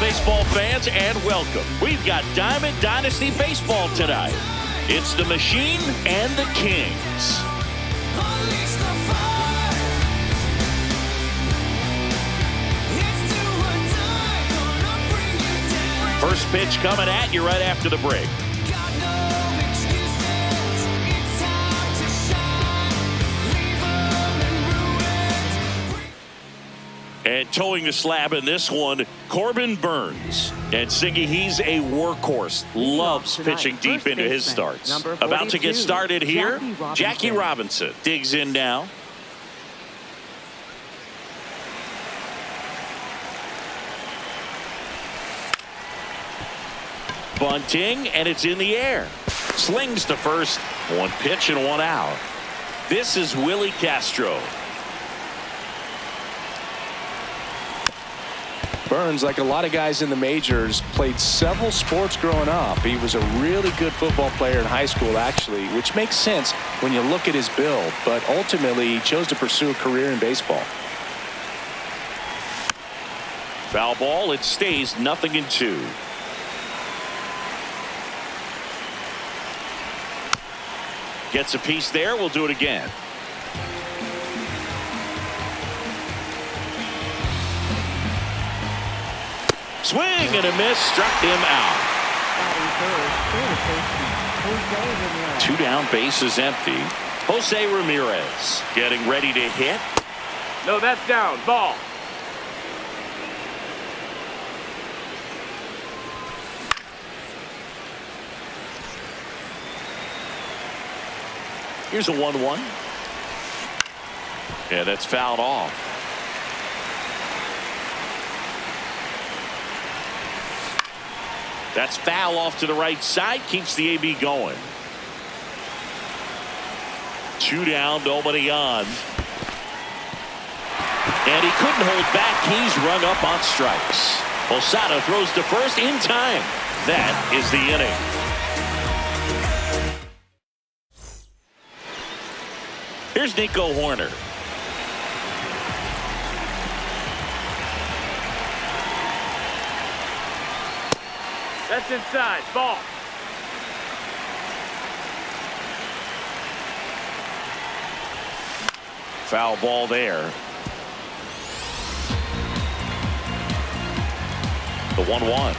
baseball fans, and welcome. We've got Diamond Dynasty Baseball tonight. It's the Machine and the Kings. First pitch coming at you right after the break. And towing the slab in this one, Corbin Burns. And Siggy, he's a workhorse. Loves pitching deep into his starts. About to get started here, Jackie Robinson digs in now. Bunting, and it's in the air. Slings to first. One pitch and one out. This is Willie Castro. Burns, like a lot of guys in the majors, played several sports growing up. He was a really good football player in high school, actually, which makes sense when you look at his build. But ultimately, he chose to pursue a career in baseball. Foul ball. It stays 0-2. Gets a piece there. We'll do it again. Swing and a miss, struck him out. 2 down, bases empty. Jose Ramirez getting ready to hit. No, that's down. Ball. Here's a 1-1. Yeah, that's fouled off. That's foul off to the right side. Keeps the AB going. 2 down, nobody on. And he couldn't hold back. He's rung up on strikes. Posada throws to first in time. That is the inning. Here's Nico Horner. That's inside. Ball. Foul ball there. The 1-1.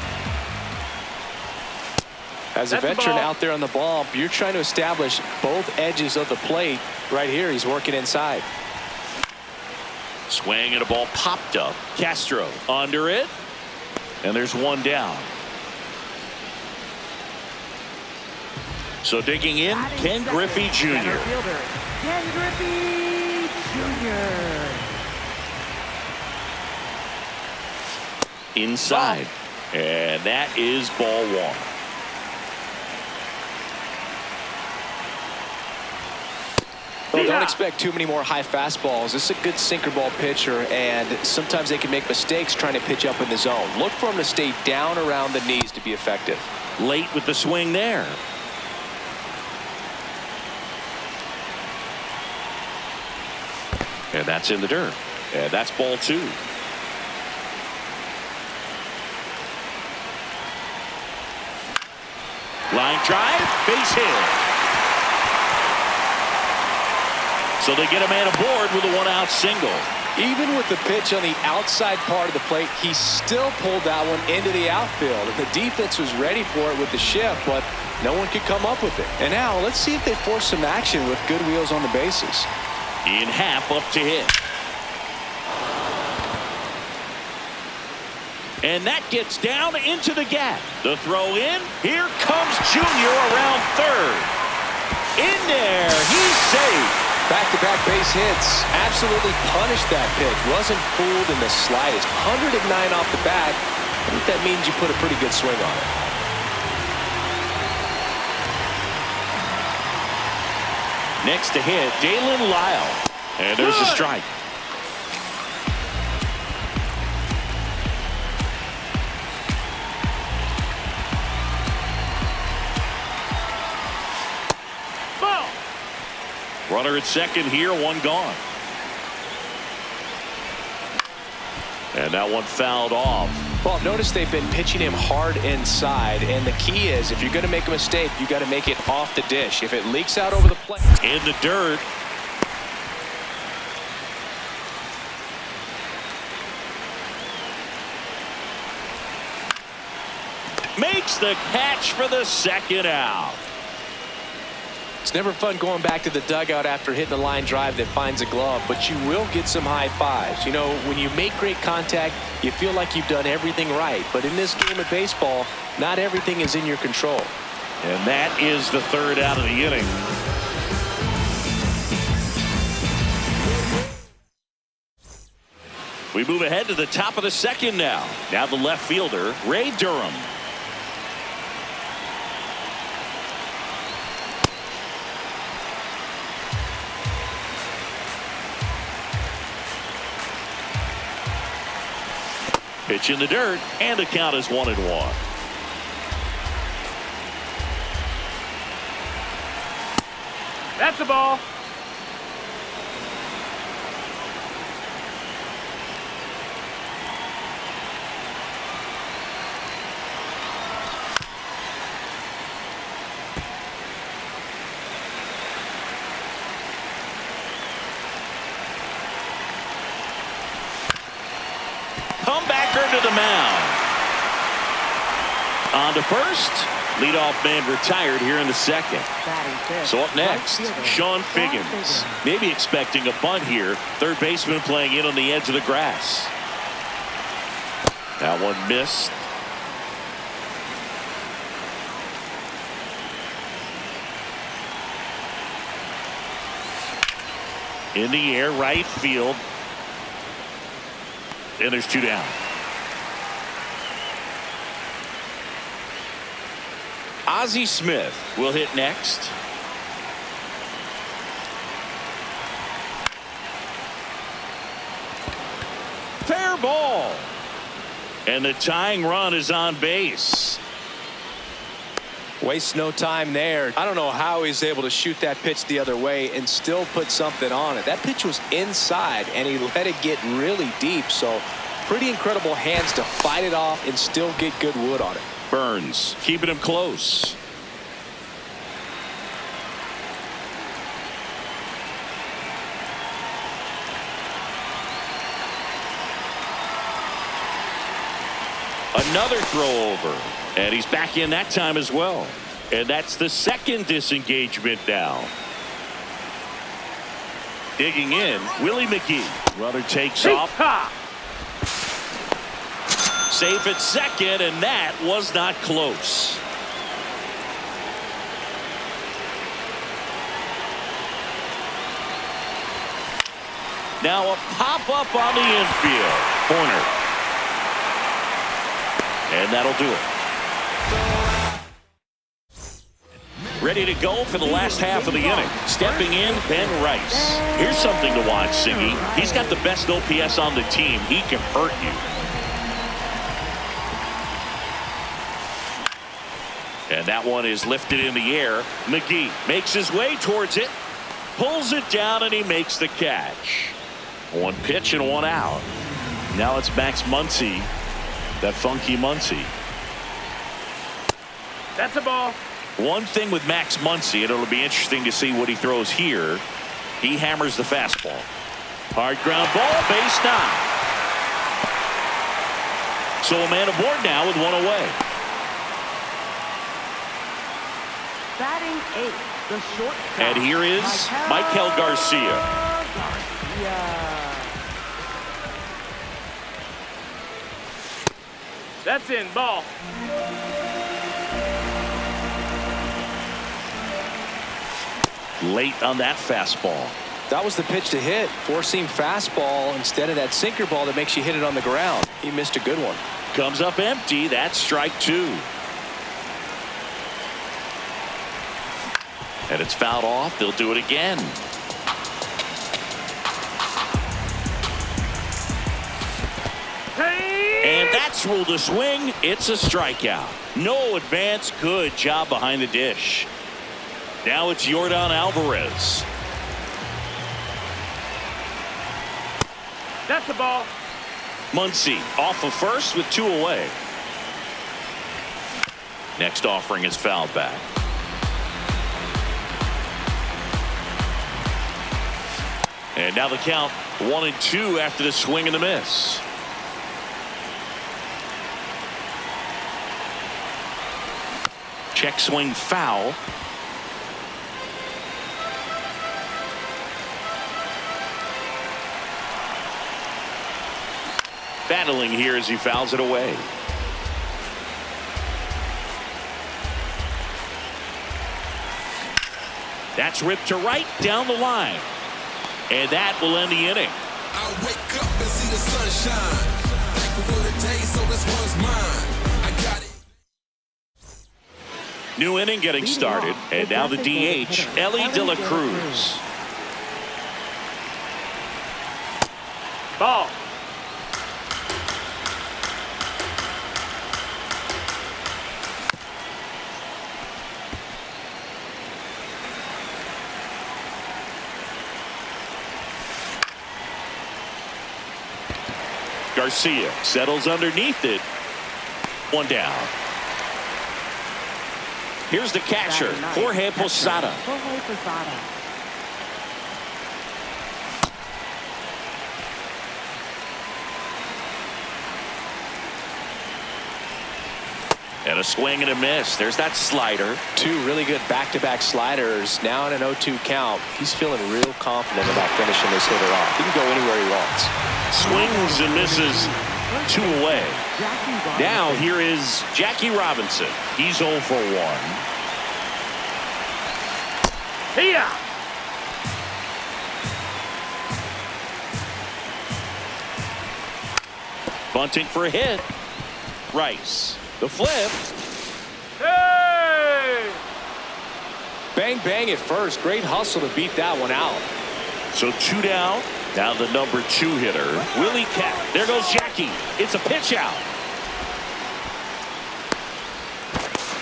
As a veteran out there on the ball, you're trying to establish both edges of the plate. Right here, he's working inside. Swing and a ball popped up. Castro under it. And there's 1 down. So digging in, Ken Griffey Jr. Ken Griffey Jr. Inside. And that is ball 1. Well, don't expect too many more high fastballs. This is a good sinker ball pitcher, and sometimes they can make mistakes trying to pitch up in the zone. Look for him to stay down around the knees to be effective. Late with the swing there. And that's in the dirt. And that's ball 2. Line drive, base hit. So they get a man aboard with a 1-out single. Even with the pitch on the outside part of the plate, he still pulled that one into the outfield. And the defense was ready for it with the shift, but no one could come up with it. And now let's see if they force some action with good wheels on the bases. In half, up to hit. And that gets down into the gap. The throw in. Here comes Junior around third. In there. He's safe. Back-to-back base hits. Absolutely punished that pitch. Wasn't fooled in the slightest. 109 off the bat. I think that means you put a pretty good swing on it. Next to hit, Dalen Lyle. And there's a strike. Runner at second here, 1 gone. And that one fouled off. Well, notice they've been pitching him hard inside, and the key is if you're going to make a mistake, you got to make it off the dish. If it leaks out over the plate. In the dirt. Makes the catch for the second out. It's never fun going back to the dugout after hitting a line drive that finds a glove, but you will get some high fives. You know, when you make great contact, you feel like you've done everything right. But in this game of baseball, not everything is in your control. And that is the third out of the inning. We move ahead to the top of the second now. Now the left fielder, Ray Durham. Pitch in the dirt, and the count is 1-1. That's the ball. Comebacker to the mound. On to first. Leadoff man retired here in the second. So up next, Sean Figgins. Maybe expecting a bunt here. Third baseman playing in on the edge of the grass. That one missed. In the air, right field. And there's 2 down. Ozzie Smith will hit next. Fair ball. And the tying run is on base. Wastes no time there. I don't know how he's able to shoot that pitch the other way and still put something on it. That pitch was inside, and he let it get really deep. So pretty incredible hands to fight it off and still get good wood on it. Burns keeping him close. Another throw over, and he's back in that time as well. And that's the second disengagement now. Digging in, Willie McGee. Runner takes off. Safe at second, and that was not close. Now a pop-up on the infield. Corner. And that'll do it. Ready to go for the last half of the inning. Stepping in, Ben Rice. Here's something to watch, Siggy. He's got the best OPS on the team. He can hurt you. And that one is lifted in the air. McGee makes his way towards it. Pulls it down, and he makes the catch. One pitch and one out. Now it's Max Muncy. That funky Muncy. That's a ball. One thing with Max Muncy, and it'll be interesting to see what he throws here. He hammers the fastball. Hard ground ball, base knock. So a man aboard now with one away. Batting 8, the short. And here is Michael Garcia. That's in, ball. Late on that fastball. That was the pitch to hit. Four-seam fastball instead of that sinker ball that makes you hit it on the ground. He missed a good one. Comes up empty. That's strike 2. And it's fouled off. They'll do it again. And that's ruled a swing. It's a strikeout. No advance. Good job behind the dish. Now it's Yordan Alvarez. That's the ball. Muncy off of first with 2 away. Next offering is fouled back. And now the count 1-2 after the swing and the miss. Check swing foul. Battling here as he fouls it away. That's ripped to right down the line. And that will end the inning. I wake up and see the sunshine. Thankful for the day, so this one's mine. I got it. New inning getting started. And now the DH, Ellie De La Cruz. Ball. Garcia settles underneath it. 1 down. Here's the catcher, Jorge Posada. And a swing and a miss. There's that slider. 2 really good back-to-back sliders. Now in an 0-2 count. He's feeling real confident about finishing this hitter off. He can go anywhere he wants. Swings and misses. 2 away. Now here is Jackie Robinson. He's 0 for 1. Here. Bunting for a hit. Rice. The flip. Hey! Bang, bang at first. Great hustle to beat that one out. So 2 down. Now the number 2 hitter, Willie Cap. There goes Jackie. It's a pitch out.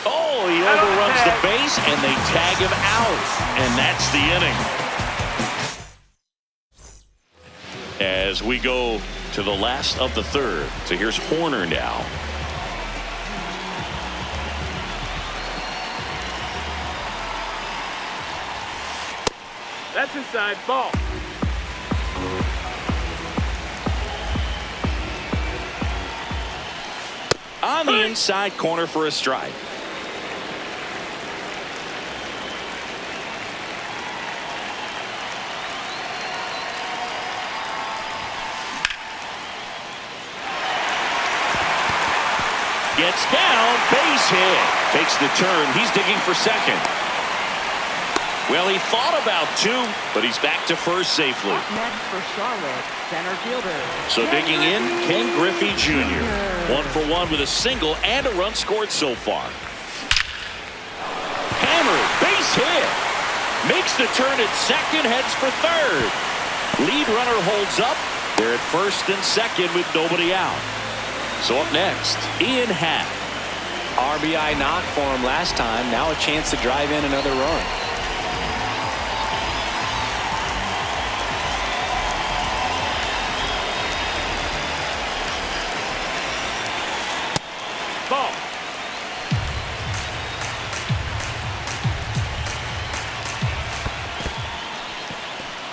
Oh, he overruns the base, and they tag him out. And that's the inning. As we go to the last of the 3rd. So here's Horner now. That's inside. Ball. On the inside corner for a strike. Gets down, base hit. Takes the turn. He's digging for second. Well, he thought about 2, but he's back to first safely. Up next for Charlotte, center fielder. So digging in, Ken Griffey Jr. 1 for 1 with a single and a run scored so far. Hammered, base hit. Makes the turn at second, heads for third. Lead runner holds up. They're at first and second with nobody out. So up next, Ian Happ. RBI knock for him last time. Now a chance to drive in another run. Ball.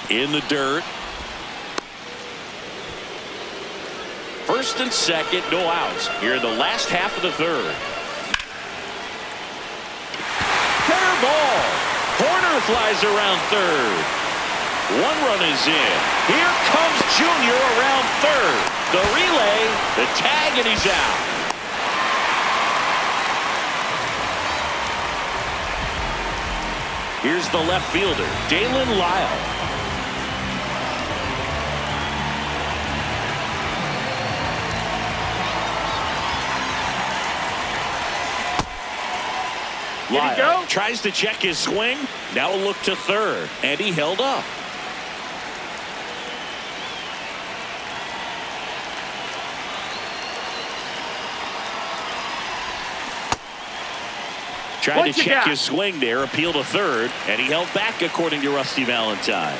In the dirt. First and second, no outs. Here in the last half of the 3rd. Fair ball. Horner flies around 3rd. 1 run is in. Here comes Junior around 3rd. The relay, the tag, and he's out. Here's the left fielder, Dalen Lyle. Lyle tries to check his swing. Now a look to 3rd, and he held up. Tried to check his swing there, appeal to 3rd, and he held back according to Rusty Valentine.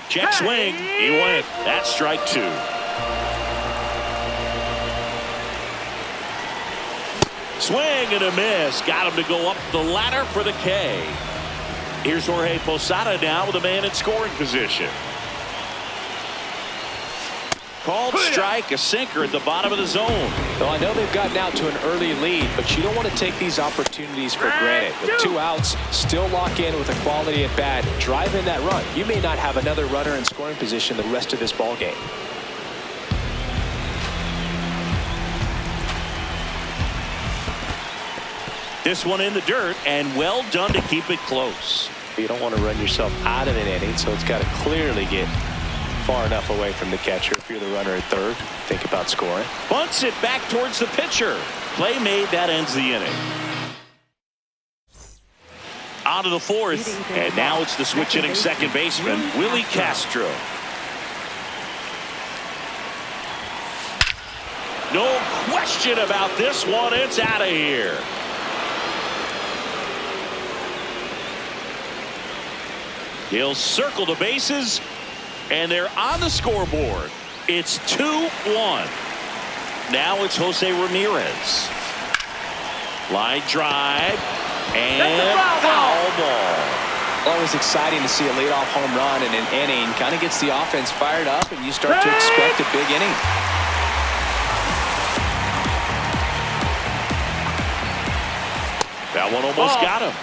Check swing. He went. That's strike 2. Swing and a miss. Got him to go up the ladder for the K. Here's Jorge Posada now with a man in scoring position. Called strike, a sinker at the bottom of the zone. Well, I know they've gotten out to an early lead, but you don't want to take these opportunities for granted. With 2 outs, still lock in with a quality at bat, drive in that run. You may not have another runner in scoring position the rest of this ball game. This one in the dirt, and well done to keep it close. You don't want to run yourself out of an inning, so it's got to clearly get far enough away from the catcher. If you're the runner at third, think about scoring. Bunts it back towards the pitcher. Play made, that ends the inning. On to the 4th, and now it's the switch hitting second baseman, Willie Castro. No question about this one. It's out of here. He'll circle the bases, and they're on the scoreboard. It's 2-1. Now it's Jose Ramirez. Line drive, and foul ball. Always exciting to see a leadoff home run in an inning. Kind of gets the offense fired up, and you start to expect a big inning. That one almost got him.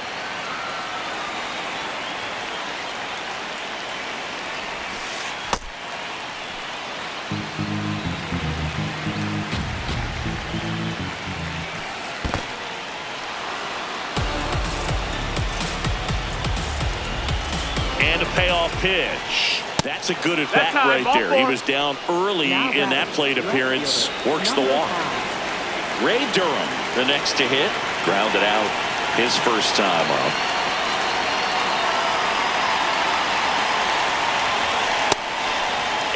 And a payoff pitch. That's a good at bat right there. He was down early in that plate appearance. Works the walk. Ray Durham, the next to hit. Grounded out his first time up.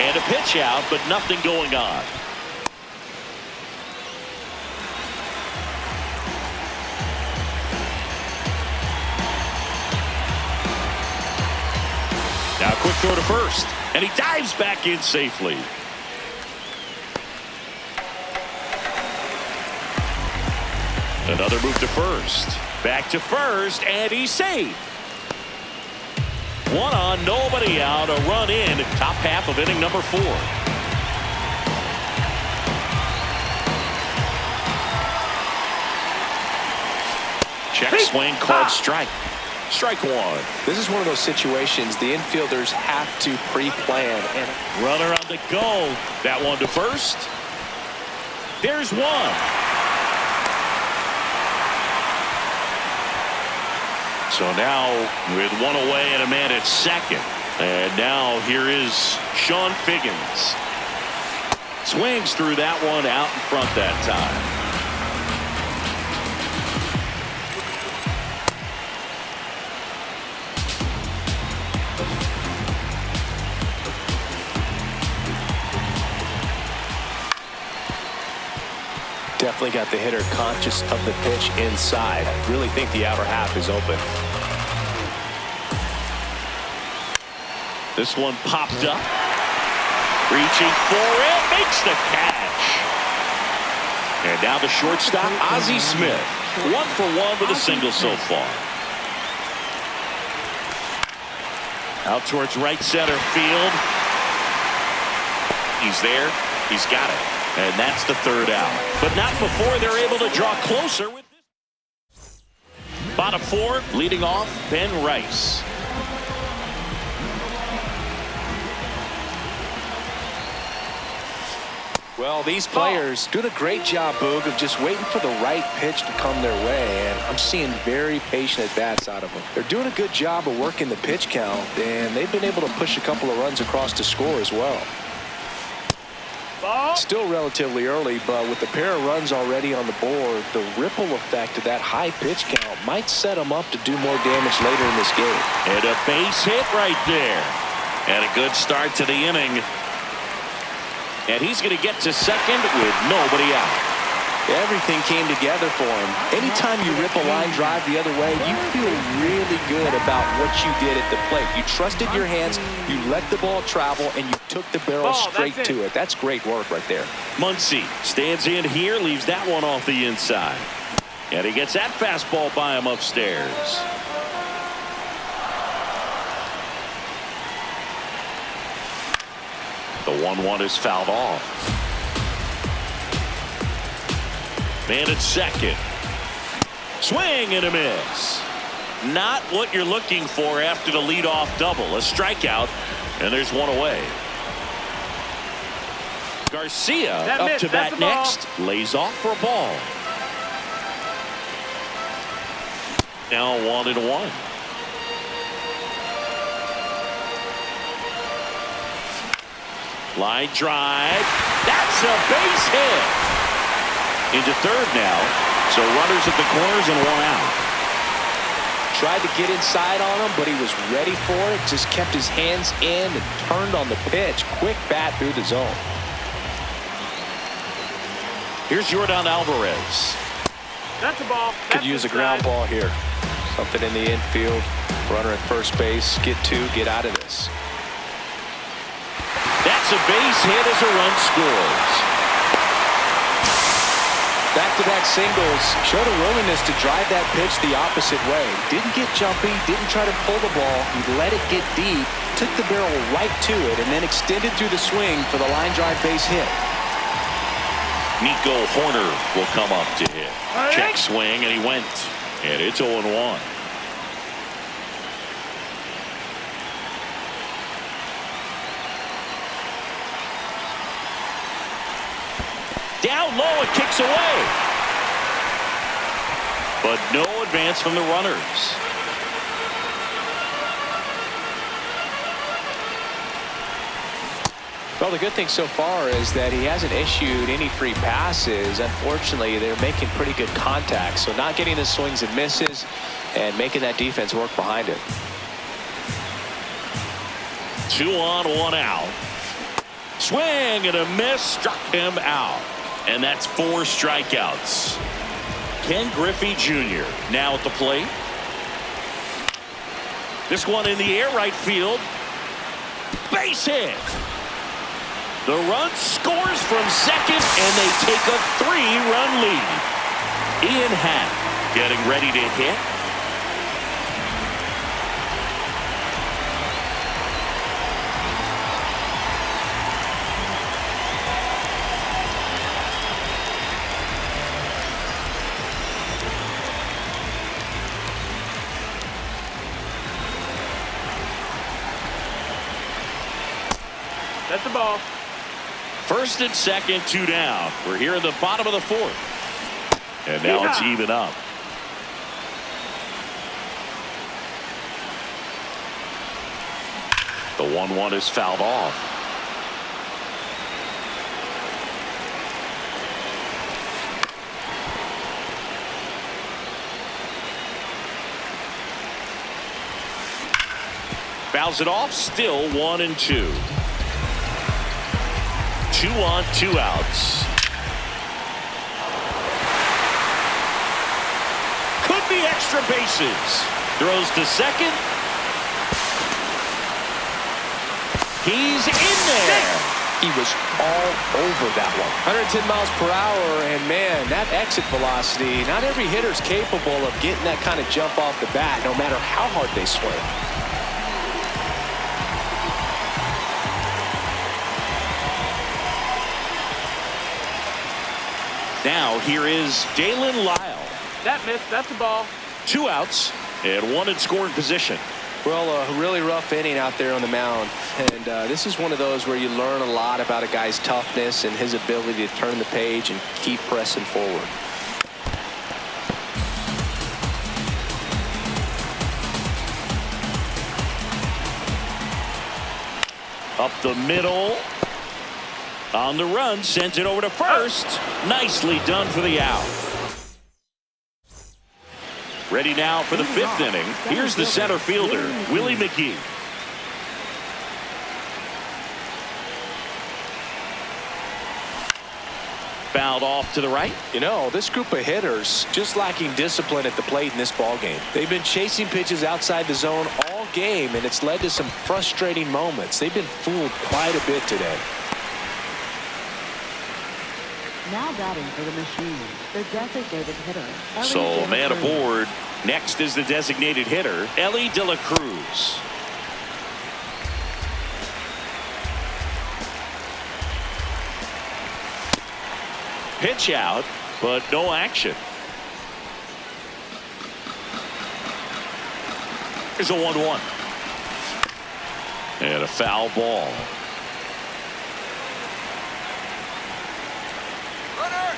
And a pitch out, but nothing going on. Now quick throw to first, and he dives back in safely. Another move to first. Back to first, and he's safe. 1 on, nobody out, a run in, top half of inning number 4. Check swing called strike. Strike 1. This is one of those situations the infielders have to pre-plan. And runner on the go. That one to first. There's 1. So now with 1 away and a man at second. And now here is Sean Figgins. Swings through that one out in front that time. Definitely got the hitter conscious of the pitch inside. I really think the outer half is open. This one popped up. Reaching for it. Makes the catch. And now the shortstop, Ozzie Smith. 1 for 1 with a single so far. Out towards right center field. He's there. He's got it. And that's the 3rd out. But not before they're able to draw closer with this. Bottom 4, leading off, Ben Rice. Well, these players doing a great job, Boog, of just waiting for the right pitch to come their way, and I'm seeing very patient at-bats out of them. They're doing a good job of working the pitch count, and they've been able to push a couple of runs across to score as well. Still relatively early, but with a pair of runs already on the board, the ripple effect of that high pitch count might set them up to do more damage later in this game. And a base hit right there. And a good start to the inning. And he's going to get to second with nobody out. Everything came together for him. Anytime you rip a line drive the other way, you feel really good about what you did at the plate. You trusted your hands, you let the ball travel, and you took the barrel straight to it. That's great work right there. Muncy stands in here, leaves that one off the inside. And he gets that fastball by him upstairs. The 1-1 is fouled off. Man at second. Swing and a miss. Not what you're looking for after the leadoff double. A strikeout, and there's one away. Garcia up to bat next. Lays off for a ball. Now 1-1. Line drive. That's a base hit. Into third now. So runners at the corners and one out. Tried to get inside on him, but he was ready for it. Just kept his hands in and turned on the pitch. Quick bat through the zone. Here's Yordan Alvarez. That's a ball. Could use a ground ball here. Something in the infield. Runner at first base. Get two. Get out of this. That's a base hit as a run scores. Back-to-back singles. Showed a willingness to drive that pitch the opposite way. Didn't get jumpy. Didn't try to pull the ball. He let it get deep. Took the barrel right to it and then extended through the swing for the line drive base hit. Nico Horner will come up to hit. Check swing, and he went. And it's 0-1. Down low, it kicks away. But no advance from the runners. Well, the good thing so far is that he hasn't issued any free passes. Unfortunately, they're making pretty good contact. So not getting the swings and misses and making that defense work behind it. 2 on, 1 out. Swing and a miss, struck him out. And that's 4 strikeouts. Ken Griffey Jr. now at the plate. This one in the air, right field. Base hit. The run scores from second, and they take a 3-run lead. Ian Happ getting ready to hit. That's the ball. First and second, 2 down. We're here in the bottom of the 4th. And now it's even up. The 1-1 is fouled off. Fouls it off, still 1-2. 2 on, 2 outs. Could be extra bases. Throws to second. He's in there. He was all over that one. 110 miles per hour, and man, that exit velocity, not every hitter's capable of getting that kind of jump off the bat, no matter how hard they swing. Now here is Dalen Lyle. That missed. That's a ball. 2 outs and 1 in scoring position. Well, a really rough inning out there on the mound. And this is one of those where you learn a lot about a guy's toughness and his ability to turn the page and keep pressing forward. Up the middle. On the run, sends it over to first. Nicely done for the out. Ready now for the 5th inning. Here's the center fielder, Willie McGee. Fouled off to the right. You know, this group of hitters just lacking discipline at the plate in this ball game. They've been chasing pitches outside the zone all game, and it's led to some frustrating moments. They've been fooled quite a bit today. Now batting for the machine, the designated hitter. So man aboard. Next is the designated hitter, Ellie De La Cruz. Pitch out, but no action. Here's a 1-1. And a foul ball.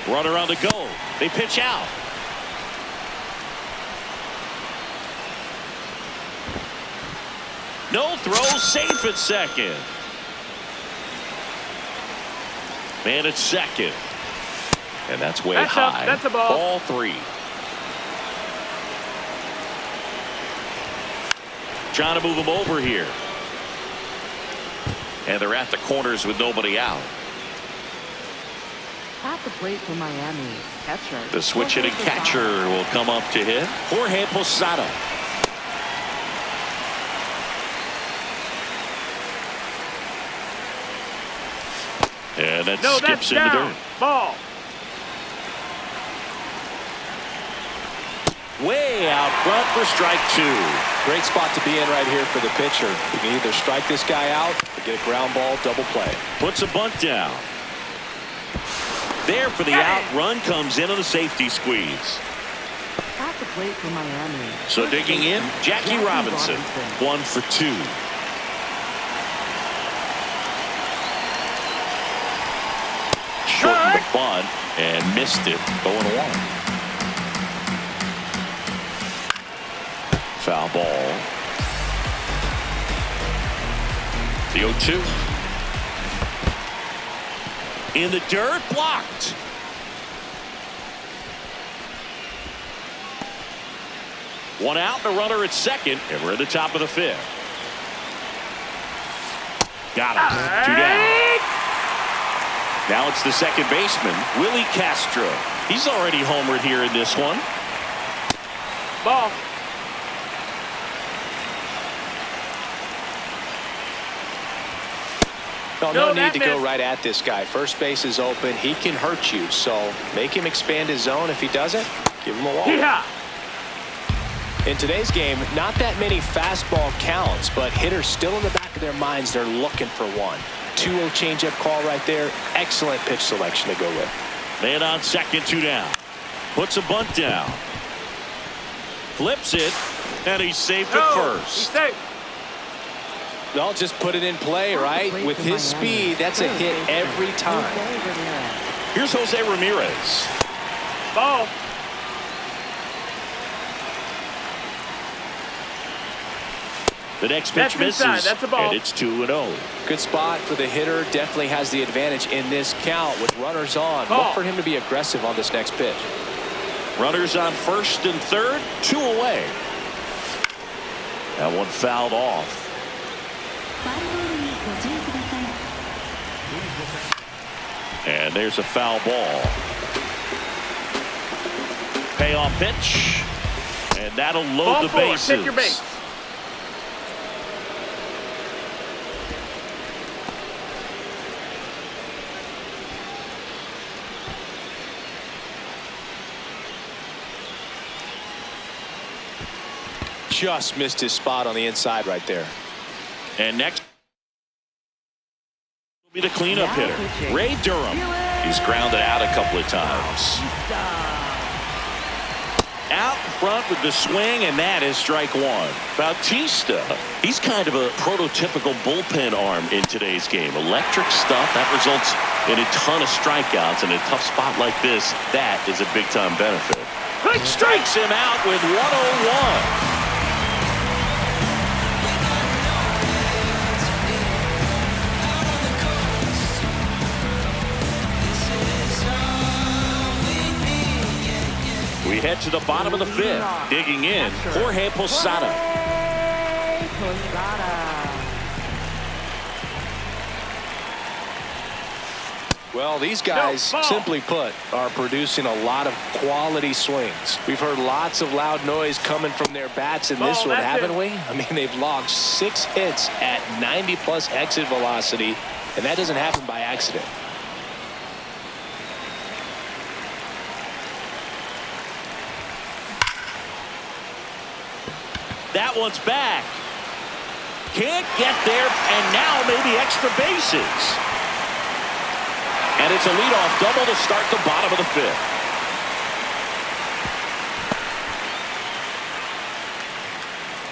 Runner on the go. They pitch out. No throw, safe at second. Man at second. And that's way high. That's a ball. Ball 3. Trying to move him over here. And they're at the corners with nobody out. At the plate for Miami, catcher. The switch hitting catcher will come up to hit. Jorge Posada. And that skips in the dirt. Ball. Way out front for strike 2. Great spot to be in right here for the pitcher. You can either strike this guy out or get a ground ball double play. Puts a bunt down. There for the out. Run comes in on the safety squeeze. At the plate for Miami. So digging in, Jackie Robinson. 1 for 2. Shortened the bunt and missed it. 0-1. Foul ball. The 0-2. In the dirt, blocked. One out, and a runner at second, and we're at the top of the 5th. Got him. 2 down. Now it's the second baseman, Willie Castro. He's already homered here in this one. Ball. No need to go right at this guy. First base is open. He can hurt you, so make him expand his zone. If he doesn't, give him a walk. Yeah. In today's game, not that many fastball counts, but hitters still in the back of their minds, they're looking for one. 2-0 changeup call right there. Excellent pitch selection to go with. Man on second, 2 down. Puts a bunt down. Flips it, and he's safe at first. He's safe. Well, just put it in play, right? With his speed, that's a hit every time. Here's Jose Ramirez. Ball. The next pitch misses, that's a ball. and it's 2-0. Good spot for the hitter. Definitely has the advantage in this count with runners on. Ball. Look for him to be aggressive on this next pitch. Runners on first and third, 2 away. That one fouled off. And there's a foul ball. Payoff pitch. And that'll load the bases. Take your base. Just missed his spot on the inside right there. And next will be the cleanup hitter, Ray Durham. He's grounded out a couple of times. Out in front with the swing, and that is strike 1. Bautista, he's kind of a prototypical bullpen arm in today's game. Electric stuff that results in a ton of strikeouts. In a tough spot like this, that is a big-time benefit. Strikes him out with 101. We head to the bottom of the 5th. Digging in, Jorge Posada. Well, these guys, simply put, are producing a lot of quality swings. We've heard lots of loud noise coming from their bats in this one, haven't we? I mean, they've logged 6 hits at 90+ exit velocity, and that doesn't happen by accident. That one's back. Can't get there, and now maybe extra bases. And it's a leadoff double to start the bottom of the 5th.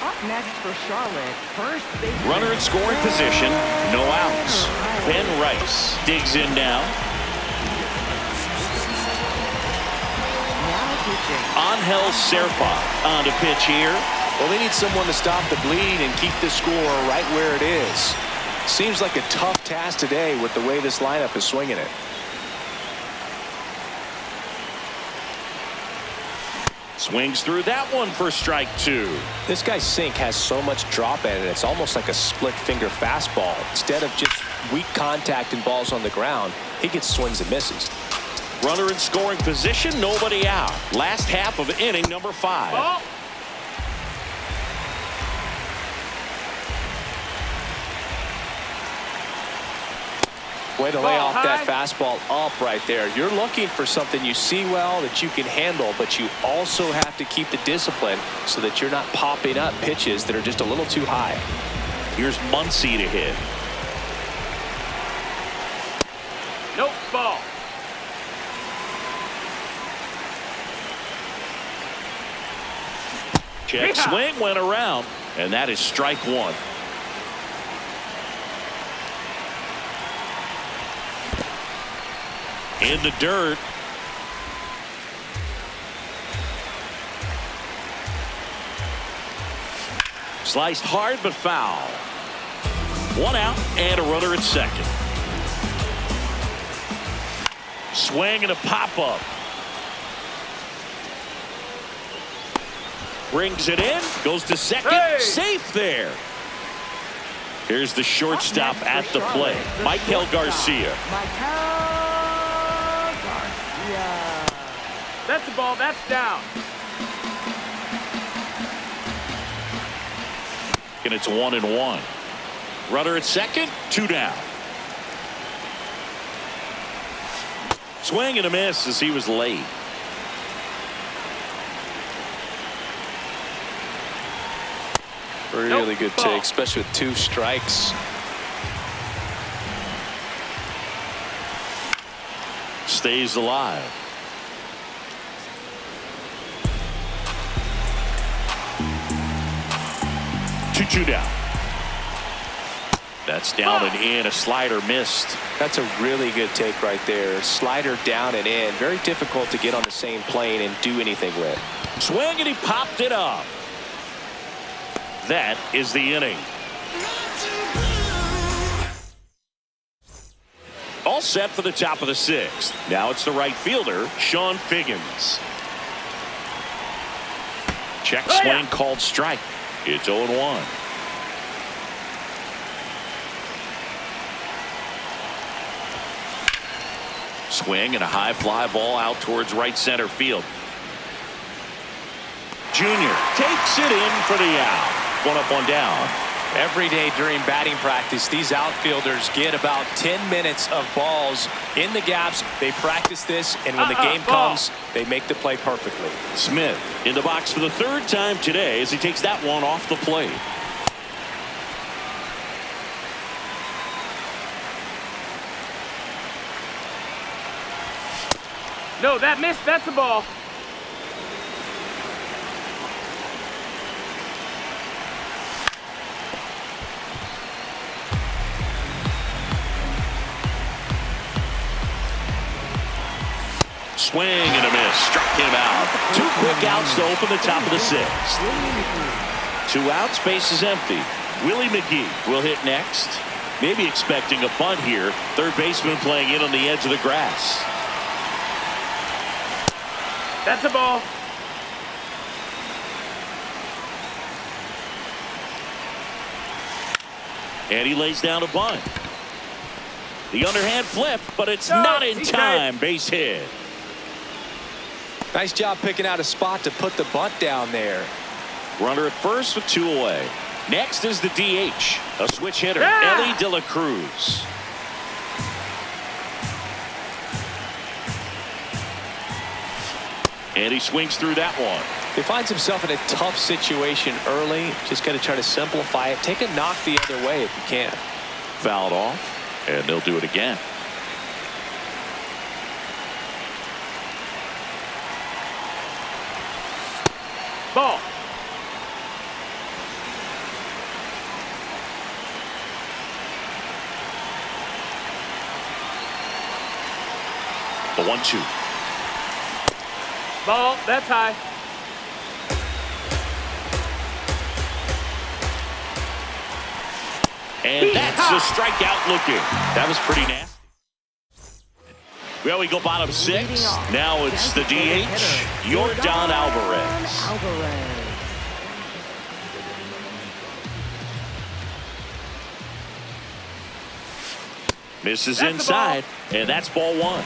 Up next for Charlotte, first base. Runner in scoring position, no outs. Ben Rice digs in now. Now pitching. Angel Serpa on to pitch here. Well, they need someone to stop the bleed and keep the score right where it is. Seems like a tough task today with the way this lineup is swinging it. Swings through that one for strike 2. This guy's sink has so much drop in it, it's almost like a split finger fastball. Instead of just weak contact and balls on the ground, he gets swings and misses. Runner in scoring position, nobody out. Last half of inning number 5. Ball. Way to lay off that fastball up right there. You're looking for something you see well that you can handle, but you also have to keep the discipline so that you're not popping up pitches that are just a little too high. Here's Muncy to hit. Nope, ball. Check swing went around, and that is strike 1. In the dirt. Sliced hard but foul. 1 out and a runner at second. Swing and a pop-up. Brings it in. Goes to second. Hey! Safe there. Here's the shortstop at the plate. Michael Garcia. That's the ball. That's down. And it's 1-1. Runner at second, 2 down. Swing and a miss as he was late. Really good take, especially with 2 strikes. Stays alive. 2-2 down. That's down and in. A slider missed. That's a really good take right there. Slider down and in. Very difficult to get on the same plane and do anything with. Swing and he popped it up. That is the inning. All set for the top of the 6th. Now it's the right fielder, Sean Figgins. Check swing called strike. It's 0-1. Swing and a high fly ball out towards right center field. Junior takes it in for the out. 1 up, 1 down. Every day during batting practice, these outfielders get about 10 minutes of balls in the gaps. They practice this, and when the game comes, they make the play perfectly. Smith in the box for the 3rd time today as he takes that one off the plate. No, that missed. That's a ball. Swing and a miss. Struck him out. 2 quick outs to open the top of the 6th. 2 outs, base is empty. Willie McGee will hit next. Maybe expecting a bunt here. 3rd baseman playing in on the edge of the grass. That's a ball. And he lays down a bunt. The underhand flip, but it's No, not in he's time. Base hit. Nice job picking out a spot to put the bunt down there. Runner at first with 2 away. Next is the DH, a switch hitter, Yeah. Ellie De La Cruz. And he swings through that one. He finds himself in a tough situation early. Just got to try to simplify it. Take a knock the other way if you can. Fouled off, and they'll do it again. Ball. The 1-2. Ball. That's high. And that's a strikeout looking. That was pretty nasty. Well, we go bottom 6. Now it's the DH, Yordan Alvarez. Misses That's inside, and that's ball 1.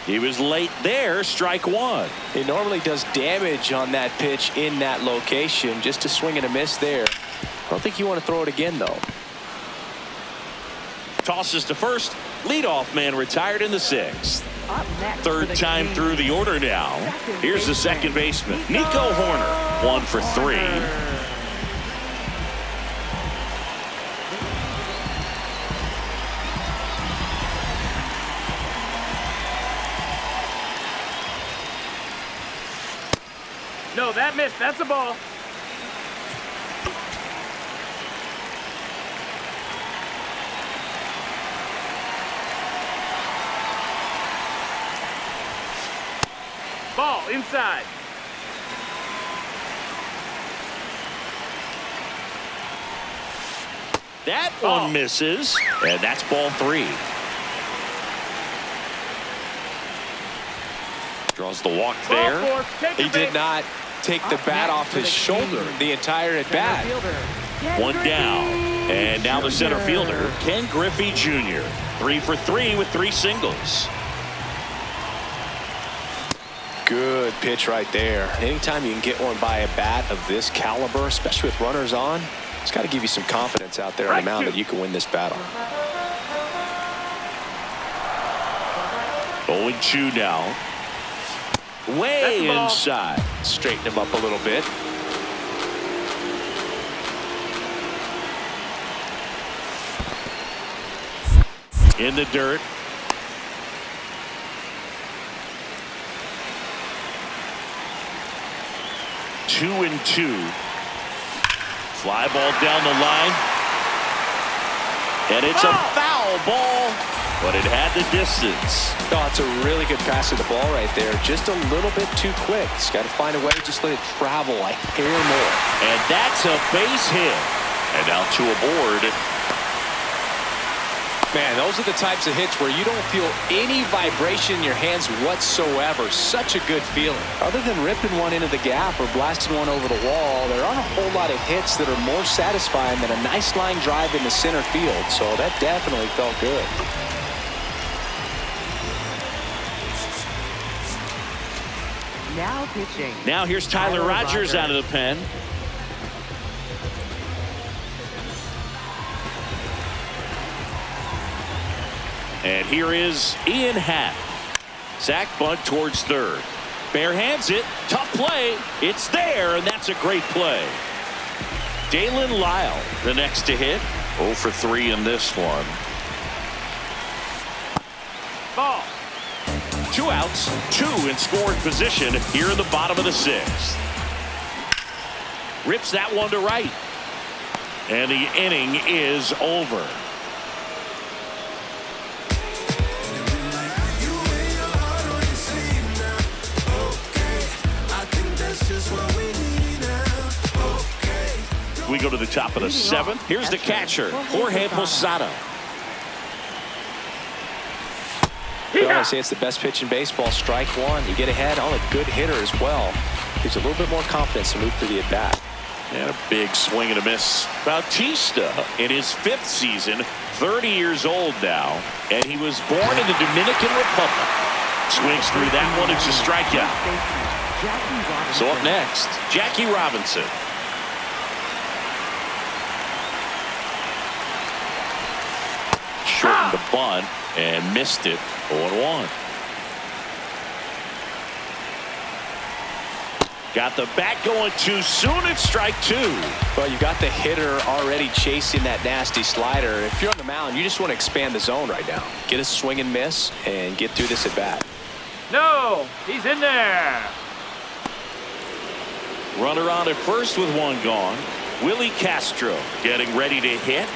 He was late there, strike 1. He normally does damage on that pitch in that location. Just a swing and a miss there. I don't think you want to throw it again, though. Tosses to first. Leadoff man retired in the 6th. Up next for Third the time Kings. through the order now. Second Here's the baseman, second baseman, Nico Horner. 1 for 3. No, that missed. That's a ball. Ball inside. That Ball. one misses, and that's ball 3. Draws the walk Ball there. 4. Take He the bait. did not take the Up bat next off for his the shoulder Kings. the entire at Center bat. fielder, One down. And now the center fielder, Ken Griffey Jr. 3 for 3 with 3 singles. Good pitch right there. Anytime you can get one by a bat of this caliber, especially with runners on, it's got to give you some confidence out there on the mound that you can win this battle. 0-2 now. That's Way the ball. inside. Straighten him up a little bit. In the dirt. Two and 2. Fly ball down the line. And it's a foul ball, but it had the distance. Oh, it's a really good pass of the ball right there. Just a little bit too quick. It's got to find a way to just let it travel a hair more. And that's a base hit. And now 2 aboard. Man, those are the types of hits where you don't feel any vibration in your hands whatsoever. Such a good feeling. Other than ripping one into the gap or blasting one over the wall, there aren't a whole lot of hits that are more satisfying than a nice line drive into center field. So that definitely felt good. Now pitching. Now here's Tyler Rogers out of the pen. And here is Ian Happ. Sack bunt towards third. Bare hands it. Tough play. It's there, and that's a great play. Dalen Lyle, the next to hit. 0 for 3 in this one. Ball. 2 outs, 2 in scoring position here in the bottom of the 6th. Rips that one to right. And the inning is over. We go to the top of the 7th. Here's the catcher, Jorge Posada. I always say it's the best pitch in baseball. Strike 1. You get ahead on a good hitter as well. Gives a little bit more confidence to move through the at-bat. And a big swing and a miss. Bautista in his 5th season, 30 years old now, and he was born in the Dominican Republic. Swings through that one. It's a strikeout. So up next, Jackie Robinson. Shortened the bunt and missed it. 0-1. Got the bat going too soon. It's strike 2. Well, you got the hitter already chasing that nasty slider. If you're on the mound, you just want to expand the zone right now. Get a swing and miss and get through this at bat. No, he's in there. Runner on at first with one gone. Willie Castro getting ready to hit.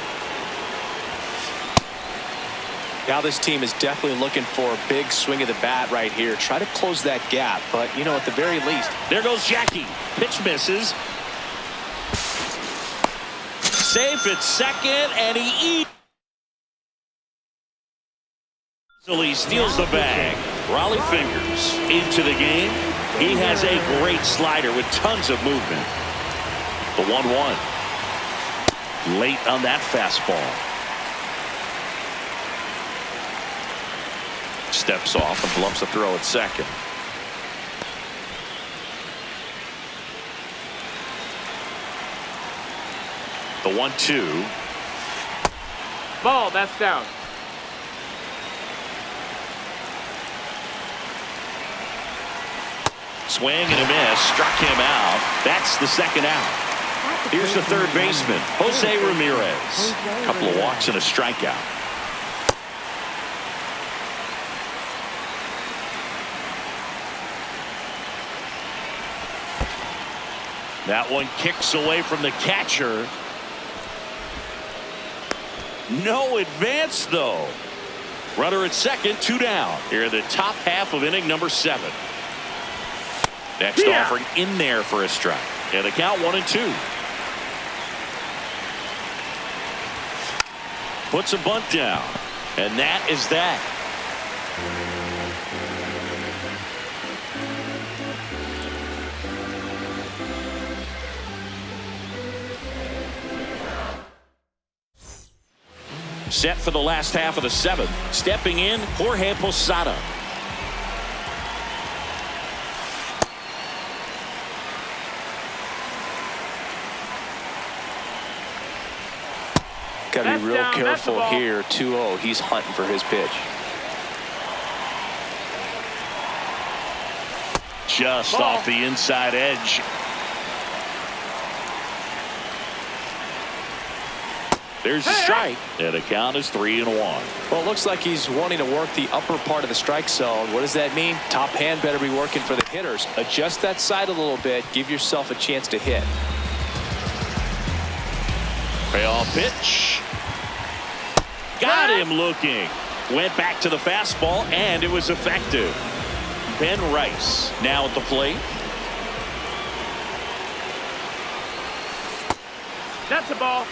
Now this team is definitely looking for a big swing of the bat right here. Try to close that gap, but you know, at the very least. There goes Jackie. Pitch misses. Safe at second, and he easily steals the bag. Raleigh Fingers into the game. He has a great slider with tons of movement. The 1-1. Late on that fastball. Steps off and blumps the throw at second. The 1-2. Ball, that's down. Swing and a miss. Struck him out. That's the second out. Here's the third baseman, Jose Ramirez. A couple of walks and a strikeout. That one kicks away from the catcher. No advance, though. Runner at second, 2 down. Here in the top half of inning number 7. Next offering in there for a strike. And the count 1-2. Puts a bunt down. And that is that. Set for the last half of the 7th. Stepping in, Jorge Posada. Got to be real careful here. 2-0. He's hunting for his pitch. Just off the inside edge. There's a strike, and the count is 3-1. Well, it looks like he's wanting to work the upper part of the strike zone. What does that mean? Top hand better be working for the hitters. Adjust that side a little bit. Give yourself a chance to hit. Payoff pitch. Got him looking. Went back to the fastball, and it was effective. Ben Rice now at the plate. That's a ball.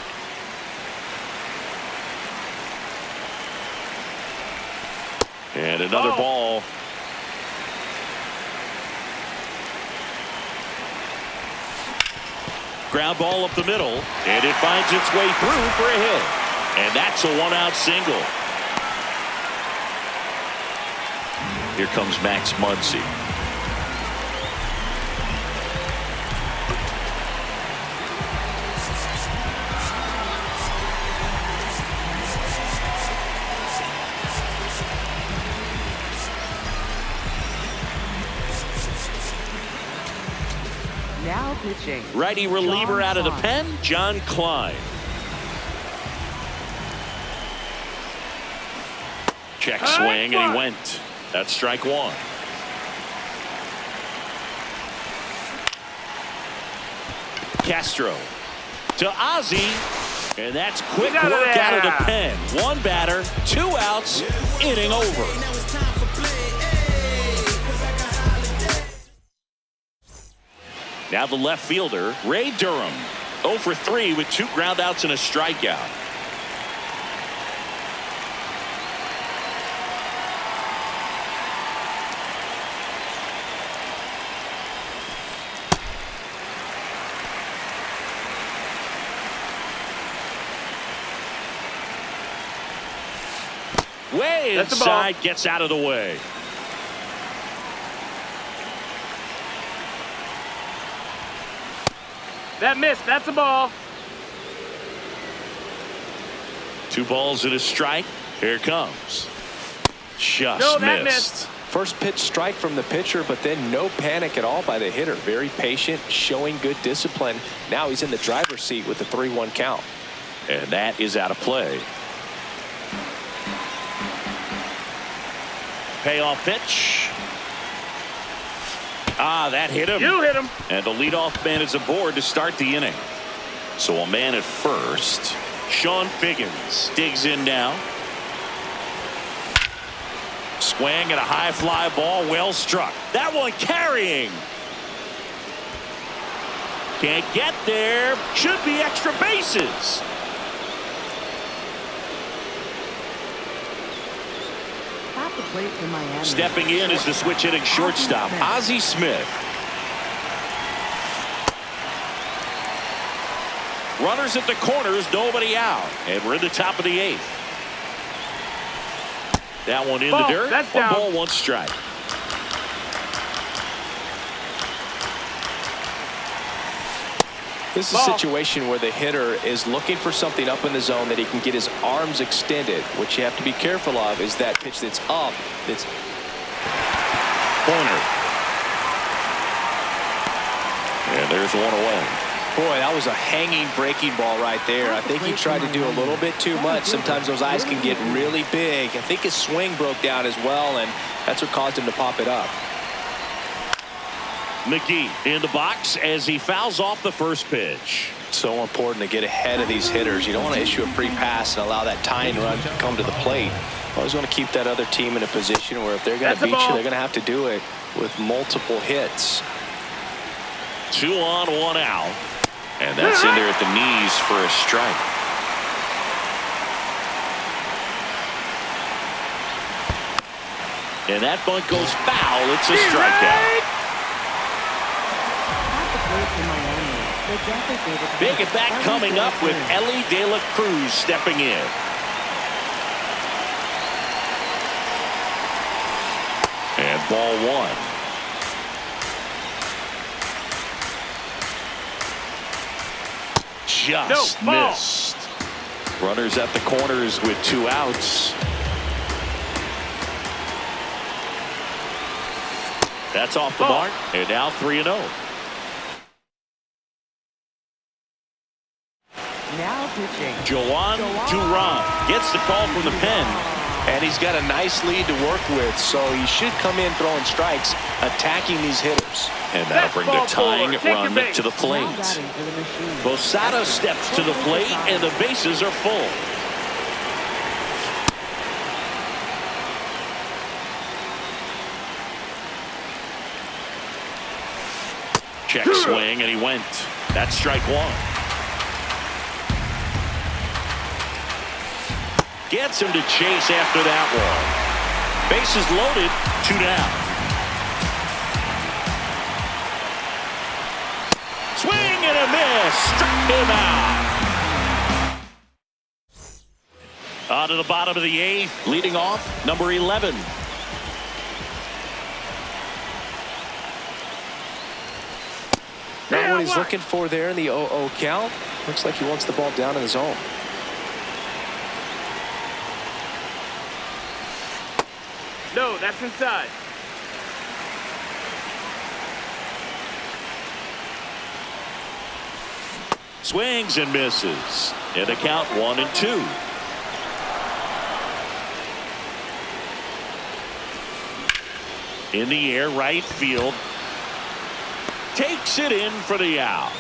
And another ball. Ground ball up the middle, and it finds its way through for a hit. And that's a 1-out single. Here comes Max Muncy. Now pitching. Righty reliever out of the pen, John Klein. Check swing, and he went. That's strike 1. Castro to Ozzie, and that's quick work out of the pen. 1 batter, 2 outs, inning over. Now the left fielder, Ray Durham, 0 for 3 with 2 groundouts and a strikeout. Way That's the ball. inside, gets out of the way. That missed. That's a ball. 2 balls and a strike. Here it comes. Just No, that missed. First pitch strike from the pitcher, but then no panic at all by the hitter. Very patient, showing good discipline. Now he's in the driver's seat with the 3-1 count. And that is out of play. Payoff pitch. That hit him. You hit him. And the leadoff man is aboard to start the inning. So a man at first. Sean Figgins digs in now. Swing at a high fly ball, well struck. That one carrying. Can't get there. Should be extra bases. At the plate for Miami. Stepping in is the switch hitting shortstop, Ozzie Smith. Runners at the corners, nobody out. And we're in the top of the 8th. That one in Ball. the dirt. That's 1 down. ball, 1 strike. This is a Ball. situation where the hitter is looking for something up in the zone that he can get his arms extended. What you have to be careful of is that pitch that's up. That's Corner. And there's 1 away. Boy, that was a hanging breaking ball right there. I think he tried to do a little bit too much. Sometimes those eyes can get really big. I think his swing broke down as well, and that's what caused him to pop it up. McGee in the box as he fouls off the first pitch. So important to get ahead of these hitters. You don't want to issue a free pass and allow that tying run to come to the plate. You always want to keep that other team in a position where if they're going to beat you, they're going to have to do it with multiple hits. 2 on, 1 out. And that's in there at the knees for a strike. And that bunt goes foul. It's a strikeout. At the plate for Miami. The designated Big at bat coming up with Ellie De La Cruz stepping in. And ball 1. Just missed. Runners at the corners with 2 outs. That's off the mark. And now 3-0. Now pitching. Joan Duran gets the call from the pen. And he's got a nice lead to work with, so he should come in throwing strikes, attacking these hitters. And that'll bring the tying run to the plate. Now batting for the machine. Posada steps to the plate, and the bases are full. Check swing, and he went. That's strike 1. Gets him to chase after that one. Bases loaded, 2 down. Swing and a miss. Struck him out. On to the bottom of the 8th. Leading off, number 11. Not what he's looking for there in the 0-0 count. Looks like he wants the ball down in the zone. No, that's inside. Swings and misses. And the count 1-2. In the air, right field. Takes it in for the out.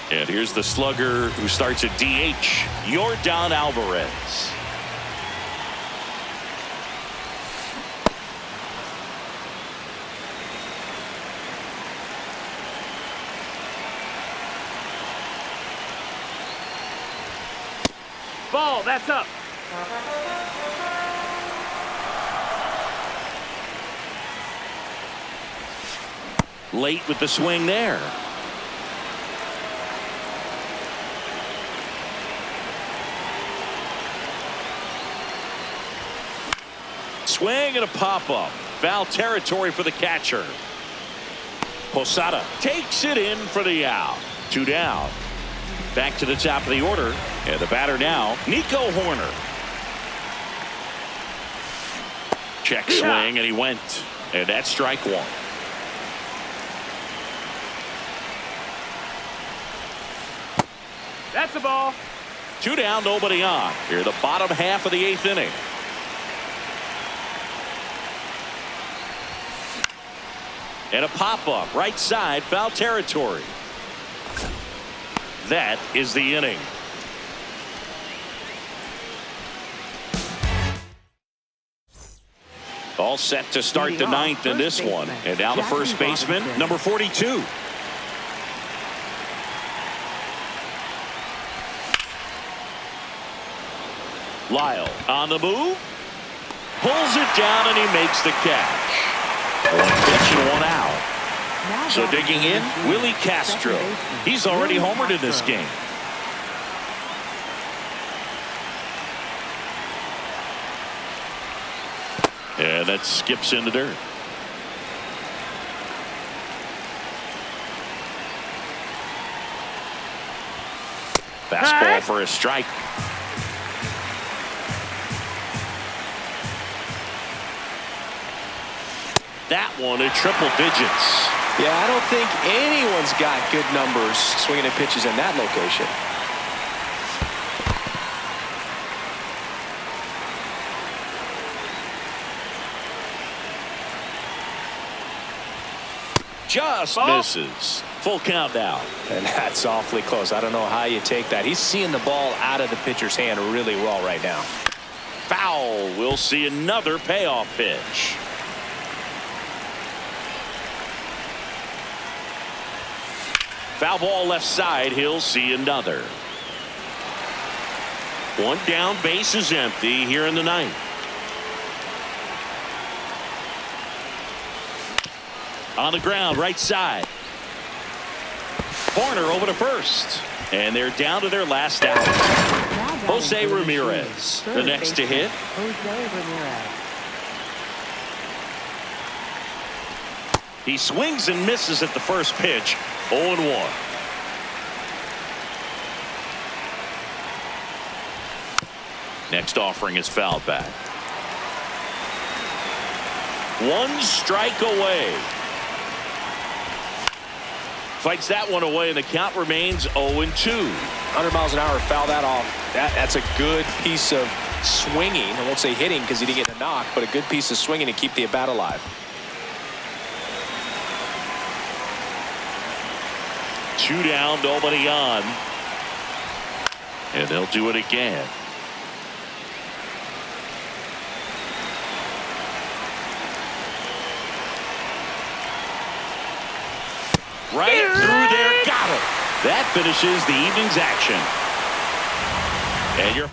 And here's the slugger who starts at DH, Yordan Alvarez. Ball, that's up. Late with the swing there. swing and a pop-up. Foul territory for the catcher. Posada takes it in for the out. 2 down. Back to the top of the order. And the batter now, Nico Horner. Check swing, and he went. And that's strike 1. That's a ball. 2 down, nobody on. Here, the bottom half of the 8th inning. And a pop-up, right side, foul territory. That is the inning. All set to start the 9th in this one. And now the first baseman, number 42. Lyle on the move. Pulls it down and he makes the catch. 1 pitch and 1 out. So digging in, Willie Castro. He's already homered in this game. And that skips in the dirt. Fastball for a strike. That one at triple digits. Yeah, I don't think anyone's got good numbers swinging at pitches in that location. Just misses. Full count now. And that's awfully close. I don't know how you take that. He's seeing the ball out of the pitcher's hand really well right now. Foul. We'll see another payoff pitch. Foul ball left side. He'll see another. 1 down, base is empty here in the 9th. On the ground, right side. Corner over to first. And they're down to their last out. Jose Ramirez, the next to hit. Jose Ramirez. He swings and misses at the first pitch. 0-1. Next offering is fouled back. 1 strike away. Fights that one away, and the count remains 0-2. 100 miles an hour, foul that off. That's a good piece of swinging. I won't say hitting because he didn't get a knock, but a good piece of swinging to keep the at-bat alive. 2 down, nobody on. And they'll do it again. Right through there, got it. That finishes the evening's action. And you're